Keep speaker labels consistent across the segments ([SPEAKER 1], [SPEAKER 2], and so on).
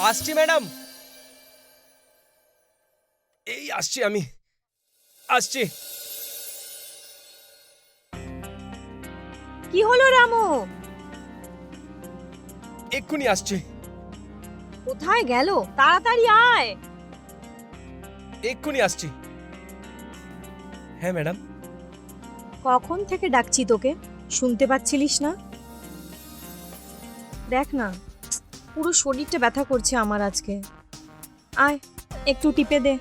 [SPEAKER 1] আসছি ম্যাডাম, এই আসছি, আমি আসছি।
[SPEAKER 2] কি হলো রামু?
[SPEAKER 1] এক্ষুনি আসছি,
[SPEAKER 2] কোথায় গেল? তাড়াতাড়ি আয়।
[SPEAKER 1] এক্ষুনি আসছি। হ্যাঁ ম্যাডাম।
[SPEAKER 2] কখন থেকে ডাকছি তোকে, শুনতে পাচ্ছিলিস না? দেখ না, পুরো শরীরটা ব্যথা করছে আমার আজকে। আয়, একটু টিপে দে।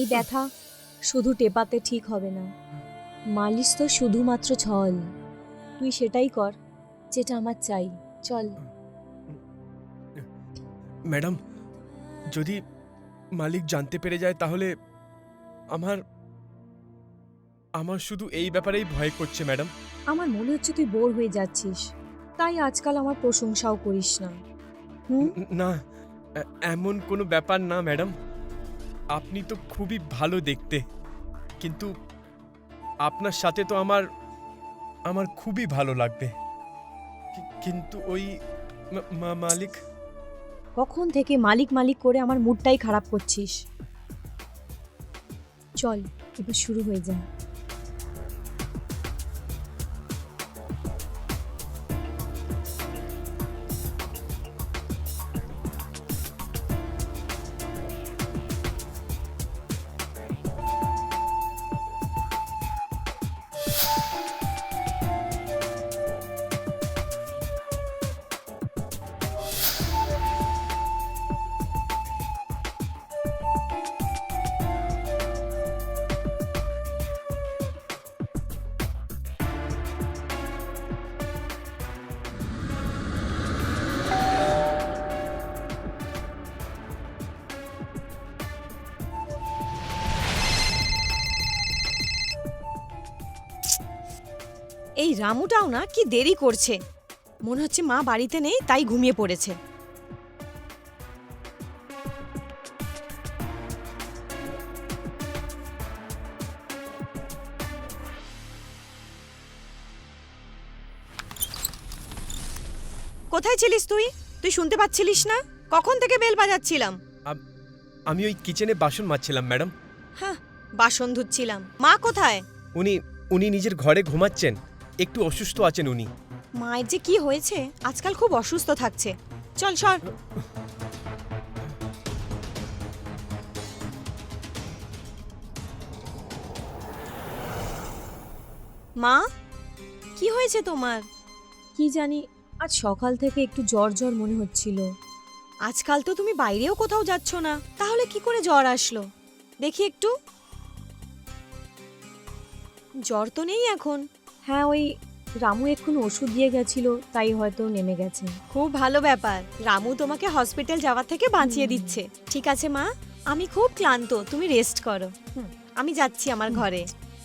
[SPEAKER 2] এই ব্যথা শুধু টেপাতে ঠিক হবে না, মালিশ তো শুধুমাত্র ছল। তুই সেটাই কর যেটা আমার চাই। চল।
[SPEAKER 1] ম্যাডাম, যদি মালিক জানতে পেরে যায় তাহলে আমার আমার শুধু এই ব্যাপারেই ভয় করছে ম্যাডাম।
[SPEAKER 2] আমার মনে হচ্ছে তুই বোর হয়ে যাচ্ছিস, তাই আজকাল আমার প্রশংসাও করিস না। হুম,
[SPEAKER 1] না, এমন কোনো ব্যাপার না ম্যাডাম। আপনি তো খুবই ভালো দেখতে, কিন্তু আপনার সাথে তো আমার আমার খুবই ভালো লাগবে। কিন্তু ওই মালিক।
[SPEAKER 2] কখন থেকে মালিক মালিক করে আমার মুডটাই খারাপ করছিস। চল, এবার শুরু হয়ে যায়। এই রামুটাও না কি দেরি করছে, মনে হচ্ছে মা বাড়িতে নেই তাই ঘুমিয়ে পড়েছে। কোথায় ছিলিস তুই? তুই শুনতে পাচ্ছিলিস না? কখন থেকে বেল বাজাচ্ছিলাম।
[SPEAKER 1] আমি ওই কিচেনে বাসন মাজছিলাম ম্যাডাম।
[SPEAKER 2] হ্যাঁ, বাসন ধুচ্ছিলাম। মা কোথায়?
[SPEAKER 1] উনি উনি নিজের ঘরে ঘুমাচ্ছেন, একটু অসুস্থ আছেন উনি।
[SPEAKER 2] মায়ের যে কি হয়েছে, আজকাল খুব অসুস্থ থাকছে। চল সর। মা, কি হয়েছে তোমার? কি জানি, আজ সকাল থেকে একটু জ্বর জ্বর মনে হচ্ছিল। আজকাল তো তুমি বাইরেও কোথাও যাচ্ছ না, তাহলে কি করে জ্বর আসলো? দেখি একটু। জ্বর তো নেই এখন। হ্যাঁ, ওই রামু এক্ষুনি ওষুধ দিয়ে গেছিল, তাই হয়তো নেমে গেছে। খুব ভালো ব্যাপার, রামু তোমাকে হসপিটাল যাওয়ার থেকে বাঁচিয়ে দিচ্ছে। ঠিক আছে মা, আমি খুব ক্লান্ত, তুমি রেস্ট করো। আমি যাচ্ছি আমার ঘরে।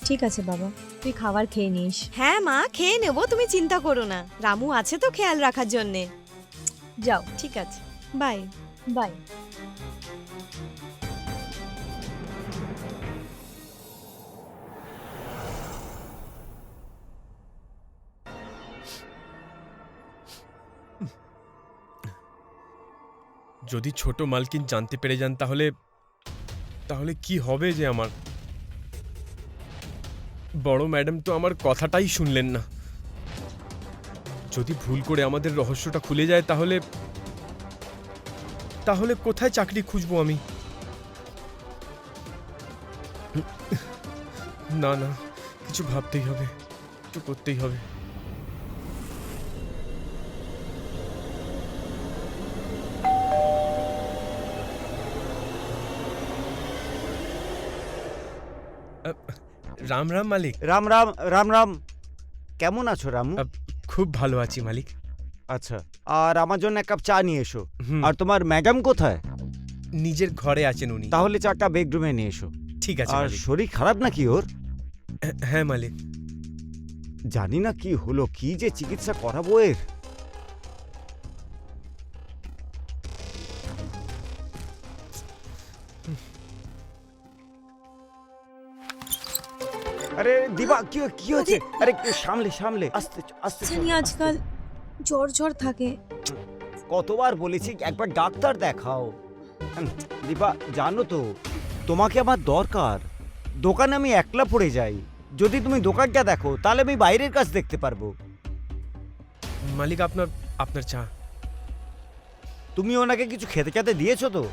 [SPEAKER 2] ঠিক আছে বাবা, তুই খাবার খেয়ে নিস। হ্যাঁ মা, খেয়ে নেব, তুমি চিন্তা করো না। রামু আছে তো খেয়াল রাখার জন্যে। যাও। ঠিক আছে, বাই বাই।
[SPEAKER 1] যদি ছোট মালকিন জানতে পেরে যান তাহলে তাহলে কি হবে যে আমার। বড় ম্যাডাম তো আমার কথাটাই শুনলেন না। যদি ভুল করে আমাদের রহস্যটা খুলে যায় তাহলে তাহলে কোথায় চাকরি খুঁজবো আমি? না না, কিছু ভাবতেই হবে, কিছু করতেই হবে। আ, রাম রাম মালিক।
[SPEAKER 3] রাম রাম রাম রাম। কেমন আছো রামু?
[SPEAKER 1] খুব ভালো আছি মালিক।
[SPEAKER 3] আচ্ছা, আর আমার জন্য এক কাপ চা নিয়ে এসো।
[SPEAKER 1] হুম,
[SPEAKER 3] আর তোমার ম্যাডাম কোথায়?
[SPEAKER 1] নিজের ঘরে আছেন উনি।
[SPEAKER 3] তাহলে চাটা বেডরুমে নিয়ে এসো।
[SPEAKER 1] ঠিক আছে
[SPEAKER 3] আর
[SPEAKER 1] মালিক।
[SPEAKER 3] শরীর খারাপ নাকি ওর?
[SPEAKER 1] হ্যাঁ মালিক।
[SPEAKER 3] জানি না কি হলো, কি যে চিকিৎসা করাবো এর। আরে দিবা, কি কি হচ্ছে? আরে সামলে সামলে, আস্তে আস্তে চল,
[SPEAKER 2] জানি আজকাল জ্বর জ্বর থাকে।
[SPEAKER 3] কতবার বলেছি একবার ডাক্তার দেখাও। দীপা, জানো তো তোমাকে আমার দরকার। দোকানে আমি একলা পড়ে যাই। যদি তুমি দোকানটা দেখো তাহলে আমি বাইরের কাজ দেখতে পারবো।
[SPEAKER 1] মালিক, আপনার আপনার চা।
[SPEAKER 3] তুমি ওনাকে কিছু খেতে খেতে দিয়েছো তো?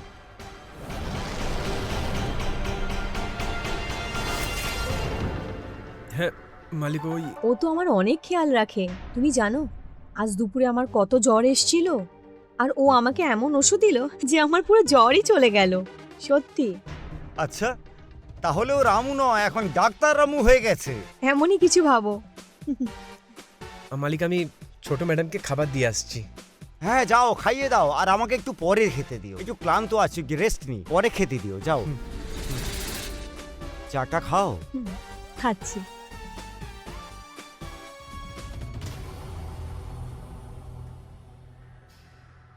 [SPEAKER 1] হ্যাঁ মালিক, ওই
[SPEAKER 2] ও তো আমার অনেক খেয়াল রাখে। তুমি জানো আজ দুপুরে আমার কত জ্বর এসেছিল, আর ও আমাকে এমন ওষুধ দিল যে আমার পুরো জ্বরই চলে গেল। সত্যি
[SPEAKER 3] আচ্ছা, তাহলে ও রামু নয়, এখন ডাক্তার রামু হয়ে গেছে।
[SPEAKER 2] এমনই কিছু ভাবো।
[SPEAKER 1] মালিক, আমি ছোট ম্যাডামকে খাবার দিয়ে আসছি।
[SPEAKER 3] হ্যাঁ যাও, খাইয়ে দাও, আর আমাকে একটু পরে খেতে দিও। একটু ক্লান্ত আছি, রেস্ট নি, পরে খেতে দিও, যাও। চাটা খাও।
[SPEAKER 2] খাচ্ছি।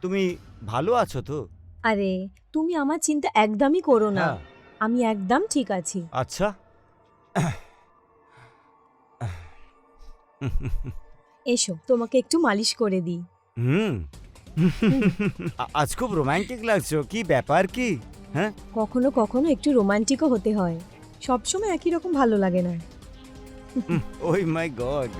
[SPEAKER 3] তুমি ভালো আছো তো?
[SPEAKER 2] আরে তুমি আমার চিন্তা একদমই করো না,
[SPEAKER 3] হ্যাঁ।
[SPEAKER 2] আমি একদম ঠিক আছি।
[SPEAKER 3] আচ্ছা,
[SPEAKER 2] এসো তোমাকে একটু মালিশ করে দিই।
[SPEAKER 3] হুম। আজ খুব রোমান্টিক লাগছো, কি ব্যাপার কি? হ্যাঁ,
[SPEAKER 2] কখনো কখনো একটু রোমান্টিকও হতে হয়, সবসময় একই রকম ভালো লাগে না।
[SPEAKER 3] ওই মাই গড।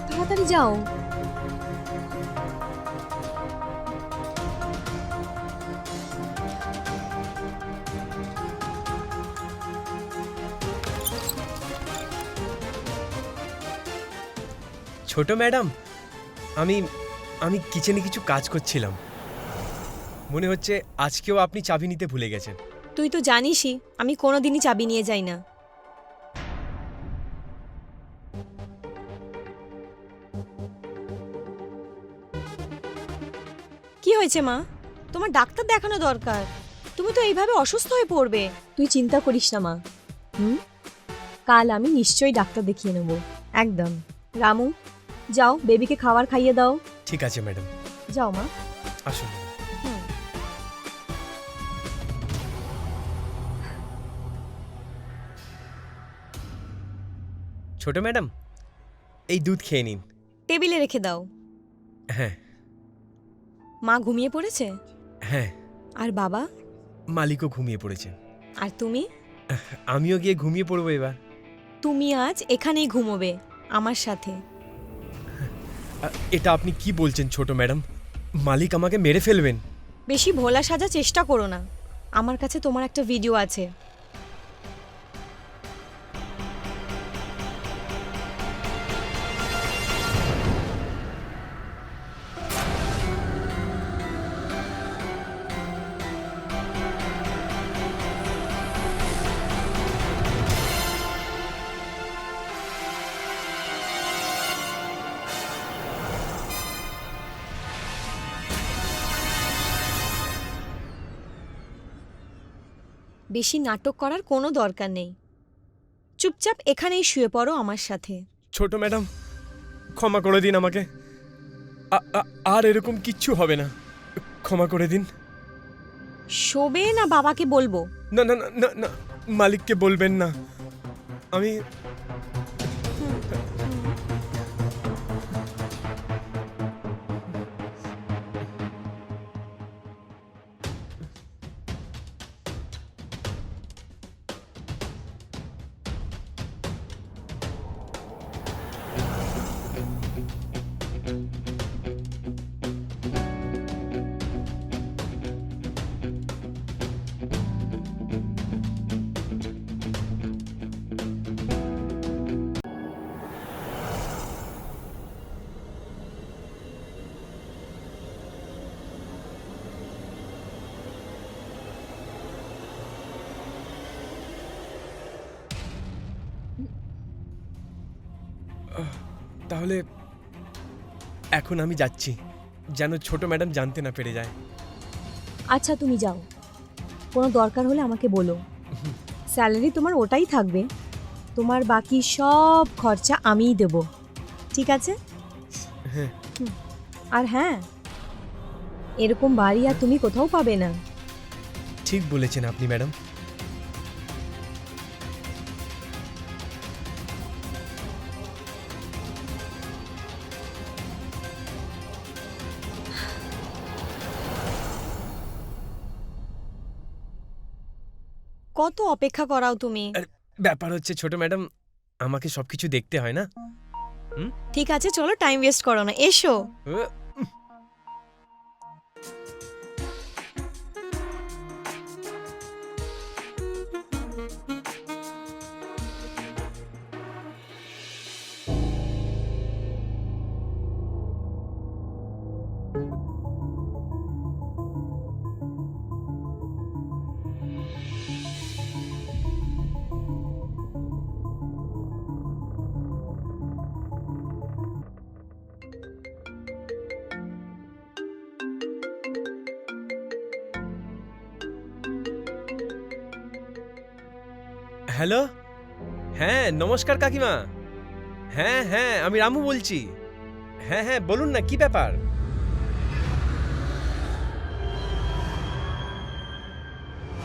[SPEAKER 2] তাড়াতাড়ি যাও।
[SPEAKER 1] ছোট ম্যাডাম, আমি আমি কিচেনে কিছু কাজ করছিলাম। মনে হচ্ছে আজকেও আপনি চাবি নিতে ভুলে গেছেন।
[SPEAKER 2] তুই তো জানিসই আমি কোনোদিনই চাবি নিয়ে যাই না। কি হয়েছে মা? তোমার ডাক্তার দেখানো দরকার। তুমি তো এইভাবে অসুস্থ হয়ে পড়বে। তুই চিন্তা করিস না মা। কাল আমি নিশ্চয়ই ডাক্তার দেখিয়ে নেব। একদম। রামু, যাও বেবিকে খাবার খাইয়ে দাও।
[SPEAKER 1] ঠিক আছে ম্যাডাম,
[SPEAKER 2] যাও মা।
[SPEAKER 1] আসুন। ছোট ম্যাডাম, এই দুধ খেয়ে নিন।
[SPEAKER 2] টেবিলে রেখে দাও।
[SPEAKER 1] হ্যাঁ
[SPEAKER 2] মা ঘুমিয়ে পড়েছে?
[SPEAKER 1] হ্যাঁ,
[SPEAKER 2] আর বাবা?
[SPEAKER 1] মালিকও ঘুমিয়ে পড়েছে।
[SPEAKER 2] আর তুমি?
[SPEAKER 1] আমিও গিয়ে ঘুমিয়ে পড়বো এবার।
[SPEAKER 2] তুমি আজ এখানেই ঘুমোবে আমার সাথে।
[SPEAKER 1] এটা আপনি কি বলছেন ছোট ম্যাডাম? মালিক আমাকে মেরে ফেলবেন।
[SPEAKER 2] বেশি ভোলা সাজা চেষ্টা করো না। আমার কাছে তোমার একটা ভিডিও আছে। বেশি নাটক করার কোনো দরকার নেই। চুপচাপ এখানেই শুয়ে পড়ো আমার সাথে।
[SPEAKER 1] ছোট ম্যাডাম, ক্ষমা করে দিন আমাকে। আর এরকম কিচ্ছু হবে না। ক্ষমা করে দিন।
[SPEAKER 2] শোবে না বাবাকে বলবো?
[SPEAKER 1] না না না না না, মালিককে বলবেন না। আমি তাহলে এখন আমি যাচ্ছি, যেন ছোট ম্যাডাম জানতে না পেরে যায়।
[SPEAKER 2] আচ্ছা তুমি যাও, কোনো দরকার হলে আমাকে বলো। স্যালারি তোমার ওটাই থাকবে, তোমার বাকি সব খরচা আমিই দেব, ঠিক আছে?
[SPEAKER 1] হ্যাঁ।
[SPEAKER 2] আর হ্যাঁ, এরকম বাড়ি আর তুমি কোথাও পাবে না।
[SPEAKER 1] ঠিক বলেছেন আপনি ম্যাডাম।
[SPEAKER 2] কত অপেক্ষা করাও তুমি।
[SPEAKER 1] ব্যাপার হচ্ছে ছোট ম্যাডাম, আমাকে সবকিছু দেখতে হয় না।
[SPEAKER 2] ঠিক আছে চলো, টাইম ওয়েস্ট করো না, এসো।
[SPEAKER 1] হ্যালো, হ্যাঁ নমস্কার কাকিমা। হ্যাঁ হ্যাঁ, আমি রামু বলছি। হ্যাঁ হ্যাঁ, বলুন না কি ব্যাপার।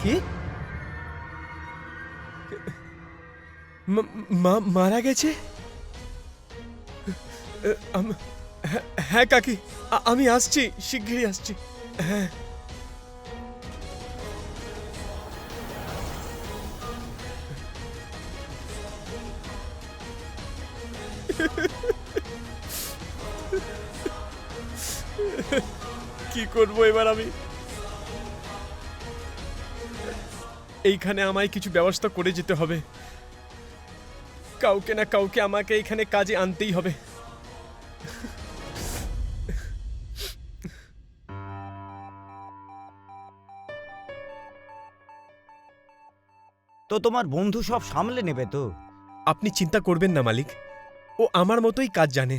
[SPEAKER 1] কি? মারা গেছে? হ্যাঁ কাকি, আমি আসছি, শিগগিরই আসছি। হ্যাঁ। কি করবো এবার আমি? এইখানে আমায় কিছু ব্যবস্থা করে যেতে হবে। কাউকে না কাউকে আমাকে এখানে কাজে আনতেই হবে।
[SPEAKER 3] তো তোমার বন্ধু সব সামলে নেবে তো?
[SPEAKER 1] আপনি চিন্তা করবেন না মালিক, ও আমার মতোই কাজ জানে।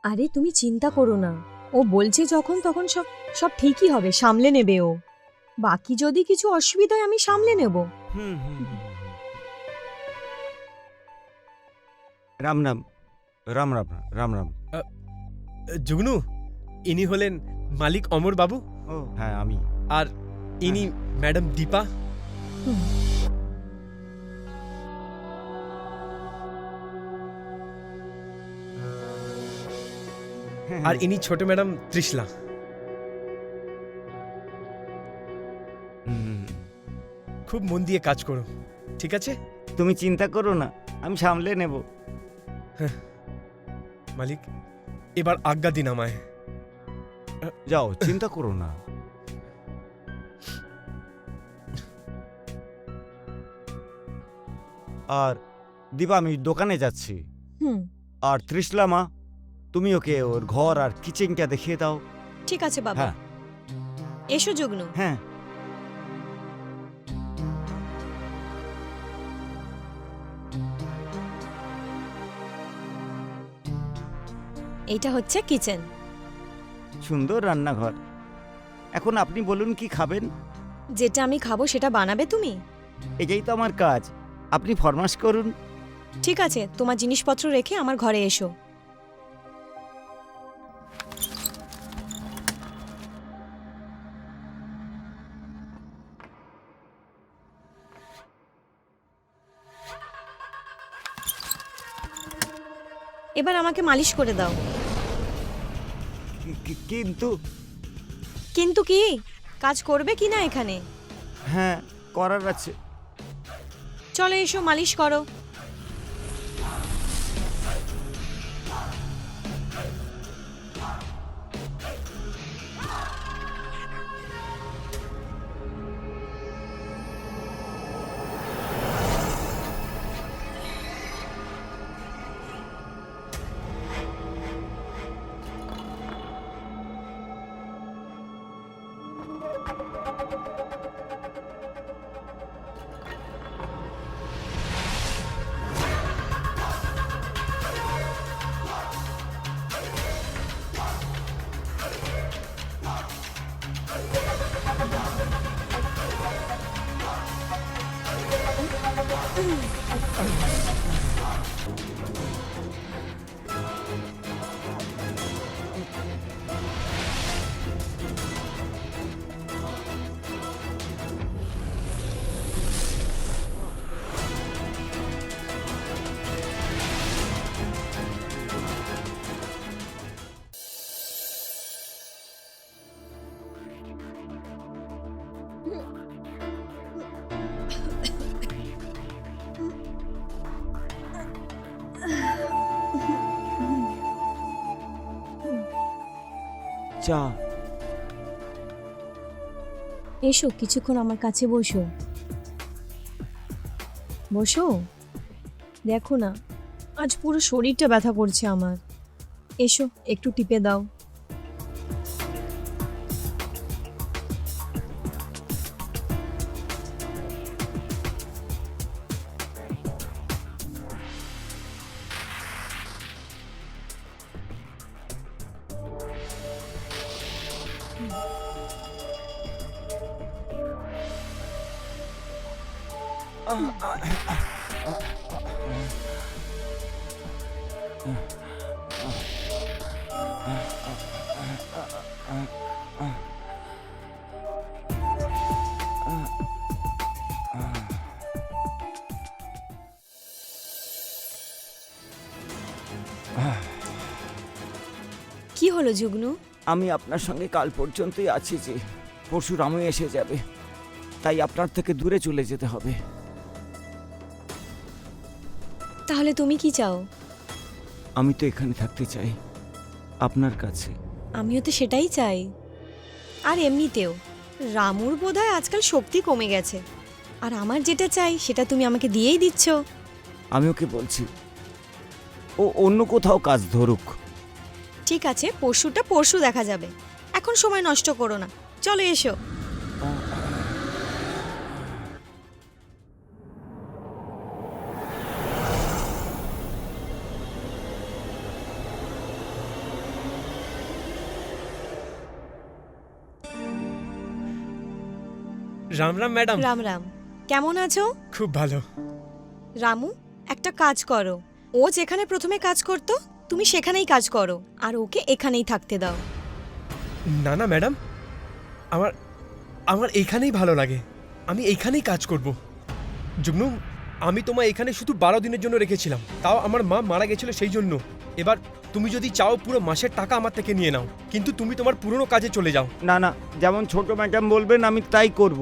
[SPEAKER 2] আরে তুমি চিন্তা করো না, ও বলছে যখন তখন সব সব ঠিকই হবে, সামলে নেবে ও। বাকি যদি কিছু অসুবিধা হয় আমি সামলে নেব।
[SPEAKER 3] হুম হুম হুম, হুম। রাম রাম রাম রাম রাম রাম।
[SPEAKER 1] জুগনু, ইনি হলেন মালিক অমর বাবু,
[SPEAKER 3] ও হ্যাঁ, আমি।
[SPEAKER 1] আর ইনি ম্যাডাম দীপা।
[SPEAKER 2] হুম।
[SPEAKER 1] আর ইনি ছোট ম্যাডাম ত্রিশলা।
[SPEAKER 3] হুম,
[SPEAKER 1] খুব মন দিয়ে কাজ করো, ঠিক আছে
[SPEAKER 3] তুমি চিন্তা করো না, আমি সামলে নেব।
[SPEAKER 1] মালিক? এবার আজ্ঞা দিন আমায়।
[SPEAKER 3] যাও, চিন্তা করো না। আর দিবা, আমি দোকানে যাচ্ছি।
[SPEAKER 2] হুম,
[SPEAKER 3] আর ত্রিশলা মা, তুমি ওকে ওর ঘর আর কিচেনটা দেখিয়ে দাও।
[SPEAKER 2] ঠিক আছে বাবা।
[SPEAKER 3] হ্যাঁ
[SPEAKER 2] এসো যুগ্নু।
[SPEAKER 3] হ্যাঁ।
[SPEAKER 2] এইটা হচ্ছে কিচেন।
[SPEAKER 3] সুন্দর রান্নাঘর। এখন আপনি বলুন কি খাবেন?
[SPEAKER 2] যেটা আমি খাবো সেটা বানাবে তুমি?
[SPEAKER 3] এটাই তো আমার কাজ, আপনি ফরমাশ করুন।
[SPEAKER 2] ঠিক আছে, তোমার জিনিসপত্র রেখে আমার ঘরে এসো। এবার আমাকে মালিশ করে দাও।
[SPEAKER 3] কিন্তু
[SPEAKER 2] কিন্তু কি, কাজ করবে কি না এখানে?
[SPEAKER 3] হ্যাঁ, করার আছে।
[SPEAKER 2] চলো এসো, মালিশ করো।
[SPEAKER 3] চা।
[SPEAKER 2] এসো, কিছুক্ষণ আমার কাছে বসো। বসো। দেখো না, আজ পুরো শরীরটা ব্যথা করছে আমার। এসো, একটু টিপে দাও। কি হলো যুগ্নু?
[SPEAKER 3] আমি আপনার সঙ্গে কাল পর্যন্তই আছি যে, পরশু রামু এসে যাবে, তাই আপনার থেকে দূরে চলে যেতে হবে।
[SPEAKER 2] তাহলে তুমি কি চাও?
[SPEAKER 3] আমি তো এখানে থাকতে চাই, আপনার কাছে।
[SPEAKER 2] আমিও তো সেটাই চাই। আর এমনিতেও রামুর বোধহয় আজকাল শক্তি কমে গেছে, আর আমার যেটা চাই সেটা তুমি আমাকে দিয়েই দিচ্ছ।
[SPEAKER 3] আমি ওকে বলছি ও অন্য কোথাও কাজ ধরুক।
[SPEAKER 2] ঠিক আছে, পরশুটা পরশু দেখা যাবে, এখন সময় নষ্ট করো না, চলো এসো।
[SPEAKER 1] রাম রাম ম্যাডাম।
[SPEAKER 2] রাম রাম। কেমন আছো?
[SPEAKER 1] খুব ভালো।
[SPEAKER 2] রামু, একটা কাজ করো। ও যেখানে প্রথমে কাজ করতো তুমি সেখানেই কাজ করো, আর ওকে এখানেই থাকতে দাও।
[SPEAKER 1] না না ম্যাডাম, আমার আমার এইখানেই ভালো লাগে। আমি এইখানেই কাজ করব। জুগনু, আমি তোমায় এখানে শুধু 12 দিনের জন্য রেখেছিলাম, তাও আমার মা মারা গেছিল সেই জন্য। এবার তুমি যদি চাও পুরো মাসের টাকা আমার থেকে নিয়ে নাও, কিন্তু তুমি তোমার পুরনো কাজে চলে যাও।
[SPEAKER 3] না না, যেমন ছোট ম্যাডাম বলবেন আমি তাই করব।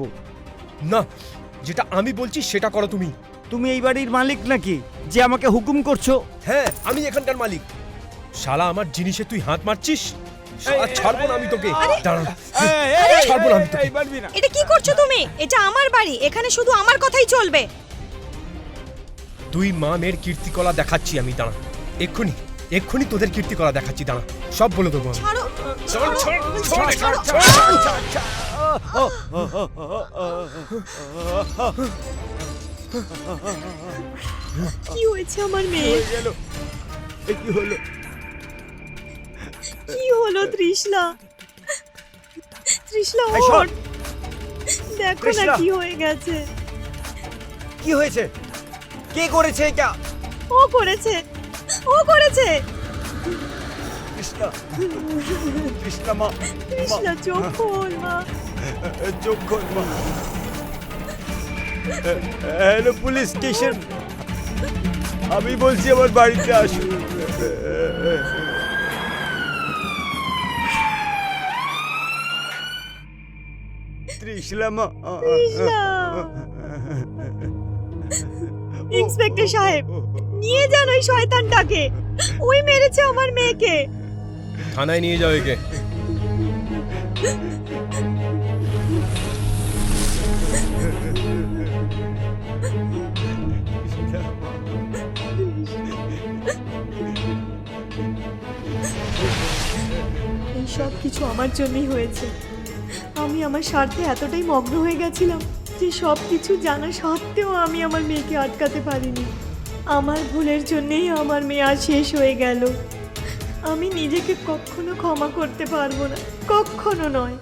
[SPEAKER 1] না, যেটা আমি বলছি সেটা করো তুমি।
[SPEAKER 3] তুমি এই বাড়ির মালিক নাকি যে আমাকে হুকুম করছো?
[SPEAKER 1] হ্যাঁ, আমি এখানকার মালিক। শালা আমার জিনিসে তুই হাত মারছিস, শালা ছাড়বো না আমি তোকে। দাঁড়া, ছাড়বো না আমি তোকে।
[SPEAKER 2] এটা কি করছো তুমি? এটা আমার বাড়ি, এখানে শুধু আমার কথাই চলবে।
[SPEAKER 1] তুই মা মেয়ের কীর্তিকলা দেখাচ্ছি আমি। দাঁড়া, এক্ষুনি এক্ষুনি তোদের কীর্তিকলা দেখাচ্ছি। দাঁড়া, সব বলে দেবো আমি।
[SPEAKER 2] ছাড়ো,
[SPEAKER 1] ছাড়, ছাড়, ছাড়, ছাড়,
[SPEAKER 2] কি হয়েছে আমার মেয়ে?
[SPEAKER 3] কি হলো?
[SPEAKER 2] কি হলো তৃষ্ণা? তৃষ্ণা
[SPEAKER 3] এই শোন।
[SPEAKER 2] ওঠ, দেখো না
[SPEAKER 3] তৃষ্ণা।
[SPEAKER 2] কি হয়ে গেছে।
[SPEAKER 3] কি হয়েছে? কে করেছে এটা?
[SPEAKER 2] ও করেছে, ও করেছে।
[SPEAKER 3] কৃষ্ণা, কৃষ্ণা মা,
[SPEAKER 2] তৃষ্ণা চোখ খোল মা।
[SPEAKER 3] চোখ খোল মা। হ্যালো পুলিশ স্টেশন, আমি বলছি আমার বাড়িতে আসুন। তৃষ্ণা মা।
[SPEAKER 2] তৃষ্ণা। ইন্সপেক্টর সাহেব, নিয়ে যান ওই শয়তানটাকে, ওই মেরেছে আমার মেয়েকে।
[SPEAKER 1] থানায় নিয়ে যাও একে।
[SPEAKER 2] এই সব কিছু আমার জন্যই হয়েছে। আমি আমার স্বার্থে এতটাই মগ্ন হয়ে গেছিলাম যে সব কিছু জানা সত্ত্বেও আমি আমার মেয়েকে আটকাতে পারিনি। আমার ভুলের জন্যই আমার মেয়ে আজ শেষ হয়ে গেল। আমি নিজেকে কখনো ক্ষমা করতে পারবো না, কখনো নয়।